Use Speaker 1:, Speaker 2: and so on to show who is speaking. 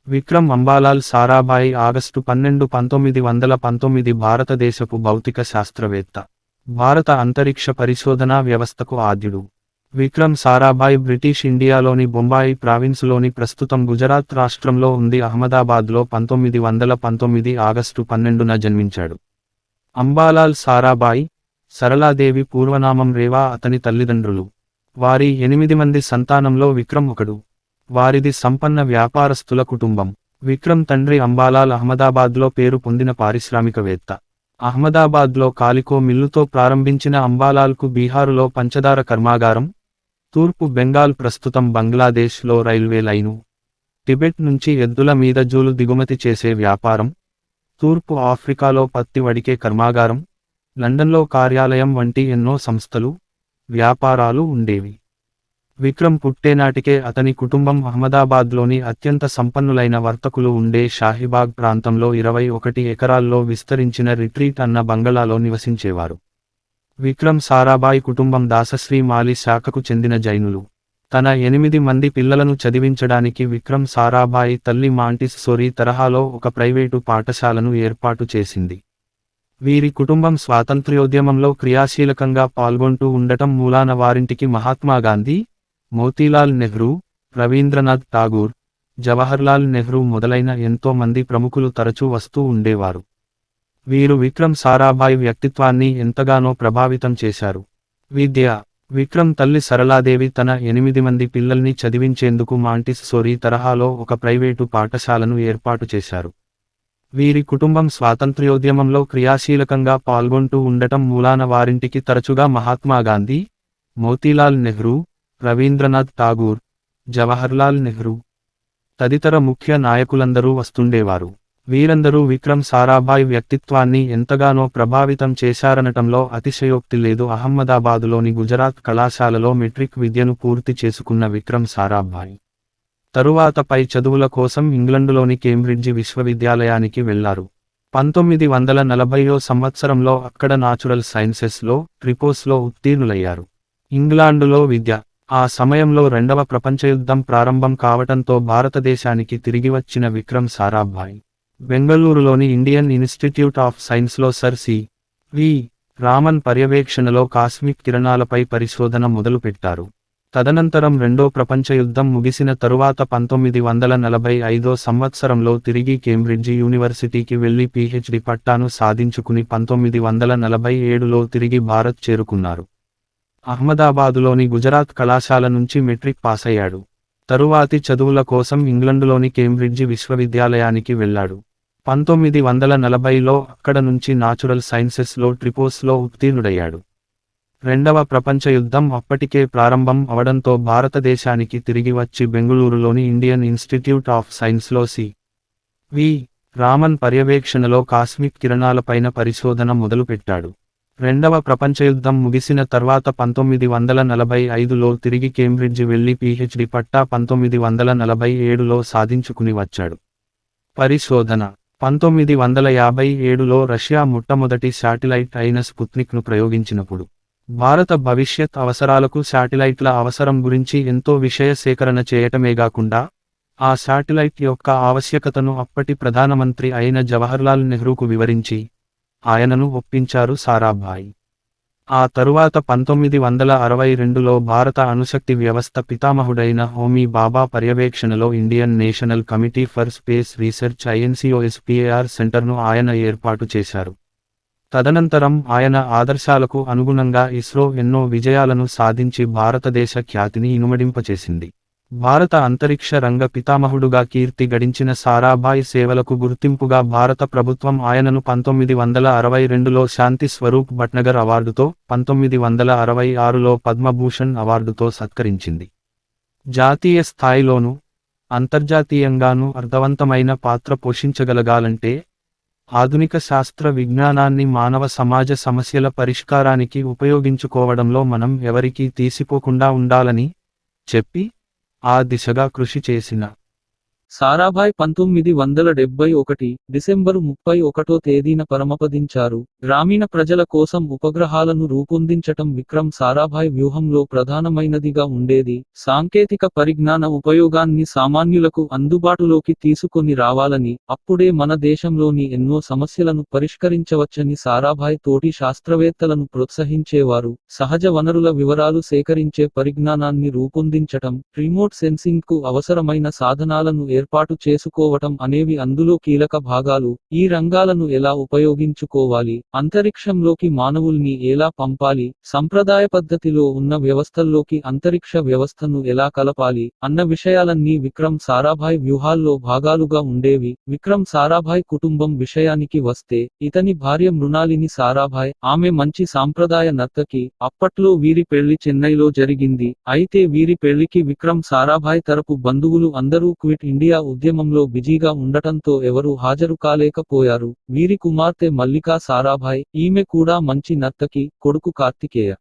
Speaker 1: Vikram Ambalal Sarabhai August 12, 1919 భారతదేశపు భౌతిక శాస్త్రవేత్త. భారత అంతరిక్ష పరిశోధనా వ్యవస్థకు ఆద్యుడు. విక్రమ్ సారాభాయ్ బ్రిటిష్ ఇండియాలోని బొంబాయి ప్రావిన్సులోని ప్రస్తుతం గుజరాత్ రాష్ట్రంలో ఉంది అహ్మదాబాద్లో 1919 ఆగస్టు 12న జన్మించాడు. అంబాలాల్ సారాభాయ్, సరళాదేవి పూర్వనామం రేవా అతని తల్లిదండ్రులు. వారి 8 మంది సంతానంలో విక్రమ్ ఒకడు. వారిది సంపన్న వ్యాపారస్తుల కుటుంబం. విక్రమ్ తండ్రి అంబాలాల్ అహ్మదాబాద్లో పేరు పొందిన పారిశ్రామికవేత్త. అహ్మదాబాద్లో కాలికో మిల్లుతో ప్రారంభించిన అంబాలాల్కు బీహారులో పంచదార కర్మాగారం, తూర్పు బెంగాల్ ప్రస్తుతం బంగ్లాదేశ్లో రైల్వే లైను, టిబెట్ నుంచి ఎద్దుల మీద జూలు దిగుమతి చేసే వ్యాపారం, తూర్పు ఆఫ్రికాలో పత్తి వడికే కర్మాగారం, లండన్లో కార్యాలయం వంటి ఎన్నో సంస్థలు, వ్యాపారాలు ఉండేవి. విక్రమ్ పుట్టేనాటికే అతని కుటుంబం అహ్మదాబాద్లోని అత్యంత సంపన్నులైన వర్తకులు ఉండే షాహీబాగ్ ప్రాంతంలో 21 ఎకరాల్లో విస్తరించిన రిట్రీట్ అన్న బంగళాలో నివసించేవారు. విక్రమ్ సారాభాయ్ కుటుంబం దాసశ్రీ మాలి శాఖకు చెందిన జైనులు. తన 8 మంది పిల్లలను చదివించడానికి విక్రమ్ సారాభాయ్ తల్లి మాంటిస్సోరీ తరహాలో ఒక ప్రైవేటు పాఠశాలను ఏర్పాటు చేసింది. వీరి కుటుంబం స్వాతంత్ర్యోద్యమంలో క్రియాశీలకంగా పాల్గొంటూ ఉండటం మూలాన వారింటికి మహాత్మాగాంధీ, మోతీలాల్ నెహ్రూ, రవీంద్రనాథ్ ఠాగూర్, జవహర్లాల్ నెహ్రూ మొదలైన ఎంతో మంది ప్రముఖులు తరచూ వస్తూ ఉండేవారు. వీరు విక్రమ్ సారాభాయ్ వ్యక్తిత్వాన్ని ఎంతగానో ప్రభావితం చేశారు. విద్య. విక్రమ్ తల్లి సరళాదేవి తన 8 మంది పిల్లల్ని చదివించేందుకు మాంటిస్సోరీ తరహాలో ఒక ప్రైవేటు పాఠశాలను ఏర్పాటు చేశారు. వీరి కుటుంబం స్వాతంత్ర్యోద్యమంలో క్రియాశీలకంగా పాల్గొంటూ ఉండటం మూలాన వారింటికి తరచుగా మహాత్మాగాంధీ, మోతీలాల్ నెహ్రూ, రవీంద్రనాథ్ ఠాగూర్, జవహర్లాల్ నెహ్రూ తదితర ముఖ్య నాయకులందరూ వస్తుండేవారు. వీరందరూ విక్రమ్ సారాభాయ్ వ్యక్తిత్వాన్ని ఎంతగానో ప్రభావితం చేశారనటంలో అతిశయోక్తి లేదు. అహ్మదాబాదులోని గుజరాత్ కళాశాలలో మెట్రిక్ విద్యను పూర్తి చేసుకున్న విక్రమ్ సారాభాయ్ తరువాత పై చదువుల కోసం ఇంగ్లండులోని కేంబ్రిడ్జి విశ్వవిద్యాలయానికి వెళ్లారు. 1940 సంవత్సరంలో అక్కడ నాచురల్ సైన్సెస్లో ట్రిపోస్లో ఉత్తీర్ణులయ్యారు. ఇంగ్లాండులో విద్య. ఆ సమయంలో రెండవ ప్రపంచయుద్ధం ప్రారంభం కావటంతో భారతదేశానికి తిరిగి వచ్చిన విక్రమ్ సారాభాయ్ బెంగళూరులోని ఇండియన్ ఇన్స్టిట్యూట్ ఆఫ్ సైన్స్లో సర్ సి.వి. రామన్ పర్యవేక్షణలో కాస్మిక్ కిరణాలపై పరిశోధన మొదలుపెట్టారు. తదనంతరం రెండో ప్రపంచయుద్ధం ముగిసిన తరువాత 1945 సంవత్సరంలో తిరిగి కేంబ్రిడ్జి యూనివర్సిటీకి వెళ్లి పీహెచ్డీ పట్టాను సాధించుకుని 1947లో తిరిగి భారత్ చేరుకున్నారు. అహ్మదాబాదులోని గుజరాత్ కళాశాల నుంచి మెట్రిక్ పాసయ్యాడు. తరువాతి చదువుల కోసం ఇంగ్లండులోని కేంబ్రిడ్జి విశ్వవిద్యాలయానికి వెళ్లాడు. 1940లో అక్కడ నుంచి నాచురల్ సైన్సెస్లో ట్రిపోస్లో ఉత్తీర్ణుడయ్యాడు. రెండవ ప్రపంచ యుద్ధం అప్పటికే ప్రారంభం అవడంతో భారతదేశానికి తిరిగి వచ్చి బెంగుళూరులోని ఇండియన్ ఇన్స్టిట్యూట్ ఆఫ్ సైన్స్లో సి.వి. రామన్ పర్యవేక్షణలో కాస్మిక్ కిరణాలపైన పరిశోధన మొదలుపెట్టాడు. రెండవ ప్రపంచయుద్ధం ముగిసిన తర్వాత 1945లో తిరిగి కేంబ్రిడ్జి వెళ్లి పీహెచ్డీ పట్టా 1947లో సాధించుకుని వచ్చాడు. పరిశోధన. 1957లో రష్యా మొట్టమొదటి శాటిలైట్ అయిన స్పుత్నిక్ను ప్రయోగించినప్పుడు భారత భవిష్యత్ అవసరాలకు శాటిలైట్ల అవసరం గురించి ఎంతో విషయ సేకరణ చేయటమేగాకుండా ఆ శాటిలైట్ యొక్క ఆవశ్యకతను అప్పటి ప్రధానమంత్రి అయిన జవహర్లాల్ నెహ్రూకు వివరించి ఆయనను ఒప్పించారు సారాభాయ్. ఆ తరువాత 1962లో భారత అణుశక్తి వ్యవస్థ పితామహుడైన హోమీ బాబా పర్యవేక్షణలో Indian national committee for space research INCOSPAR సెంటర్ను ఆయన ఏర్పాటు చేశారు. తదనంతరం ఆయన ఆదర్శాలకు అనుగుణంగా ఇస్రో ఎన్నో విజయాలను సాధించి భారతదేశ ఖ్యాతిని ఇనుమడింపచేసింది. భారత అంతరిక్ష రంగ పితామహుడుగా కీర్తి గడించిన సారాభాయ్ సేవలకు గుర్తింపుగా భారత ప్రభుత్వం ఆయనను 1962లో శాంతి స్వరూప్ భట్నగర్ అవార్డుతో, 1966లో పద్మభూషణ్ అవార్డుతో సత్కరించింది. జాతీయ స్థాయిలోనూ, అంతర్జాతీయంగానూ అర్థవంతమైన పాత్ర పోషించగలగాలంటే ఆధునిక శాస్త్ర విజ్ఞానాన్ని మానవ సమాజ సమస్యల పరిష్కారానికి ఉపయోగించుకోవడంలో మనం ఎవరికీ తీసిపోకుండా ఉండాలని చెప్పి ఆ దిశగా కృషి చేసిన
Speaker 2: సారాభాయ్ 1971 డిసెంబరు 31 తేదీన పరమపదించారు. గ్రామీణ ప్రజల కోసం ఉపగ్రహాలను రూపొందించటం విక్రమ్ సారాభాయ్ వ్యూహంలో ప్రధానమైనదిగా ఉండేది. సాంకేతిక పరిజ్ఞాన ఉపయోగాన్ని సామాన్యులకు అందుబాటులోకి తీసుకొని రావాలని, అప్పుడే మన దేశంలోని ఎన్నో సమస్యలను పరిష్కరించవచ్చని సారాభాయ్ తోటి శాస్త్రవేత్తలను ప్రోత్సహించేవారు. సహజ వనరుల వివరాలు సేకరించే పరిజ్ఞానాన్ని రూపొందించటం, రిమోట్ సెన్సింగ్ కు అవసరమైన సాధనాలను ఏర్పాటు చేసుకోవటం అనేవి అందులో కీలక భాగాలు. ఈ రంగాలను ఎలా ఉపయోగించుకోవాలి, అంతరిక్షంలోకి మానవుల్ని ఎలా పంపాలి, సంప్రదాయ పద్ధతిలో ఉన్న వ్యవస్థల్లోకి అంతరిక్ష వ్యవస్థను ఎలా కలపాలి అన్న విషయాలన్నీ విక్రమ్ సారాభాయ్ వ్యూహాల్లో భాగాలుగా ఉండేవి. విక్రమ్ సారాభాయ్ కుటుంబం విషయానికి వస్తే, ఇతని భార్య మృణాలిని సారాభాయ్, ఆమె మంచి సాంప్రదాయ నర్తకి. అప్పట్లో వీరి పెళ్లి చెన్నైలో జరిగింది. అయితే వీరి పెళ్లికి విక్రమ్ సారాభాయ్ తరపు బంధువులు అందరూ క్విట్ ఇండియా ఉద్యమంలో బిజీగా ఉండటంతో ఎవరూ హాజరు కాలేకపోయారు. వీరి కుమార్తె మల్లికా సారాభాయ్, ఈమె కూడా మంచి నర్తకి, కొడుకు కార్తికేయ